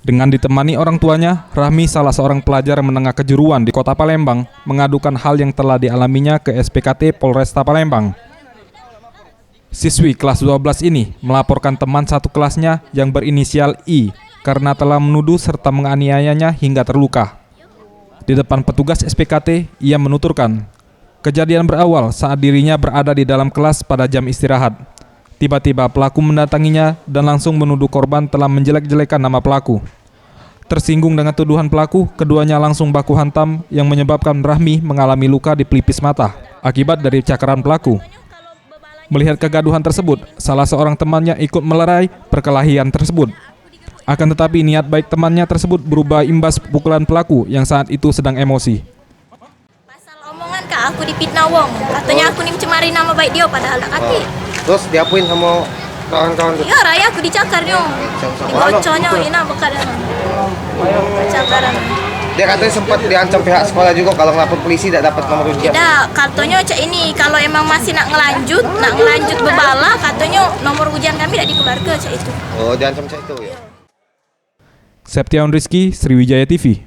Dengan ditemani orang tuanya, Rahmi, salah seorang pelajar menengah kejuruan di Kota Palembang, mengadukan hal yang telah dialaminya ke SPKT Polresta Palembang. Siswi kelas 12 ini melaporkan teman satu kelasnya yang berinisial I karena telah menuduh serta menganiayanya hingga terluka. Di depan petugas SPKT, ia menuturkan, kejadian berawal saat dirinya berada di dalam kelas pada jam istirahat. Tiba-tiba pelaku mendatanginya dan langsung menuduh korban telah menjelek-jelekan nama pelaku. Tersinggung dengan tuduhan pelaku, keduanya langsung baku hantam yang menyebabkan Rahmi mengalami luka di pelipis mata akibat dari cakaran pelaku. Melihat kegaduhan tersebut, salah seorang temannya ikut melerai perkelahian tersebut. Akan tetapi niat baik temannya tersebut berubah imbas pukulan pelaku yang saat itu sedang emosi. Pasal omongan kak, aku dipitnah wong. Katanya aku nih mencemari nama baik dia padahal tak kaki. Terus diapain sama kawan-kawan? Iya raya aku dicakar nih. Dibocornya ini bekas cakaran. Dia katanya sempat diancam pihak sekolah juga kalau ngelapor polisi tidak dapat nomor ujian. Tidak, katanya cak ini kalau emang masih nak ngelanjut bebala, katanya nomor ujian kami tidak dikeluarkan cak itu. Oh, diancam cak itu ya. Septian Rizky, Sriwijaya TV.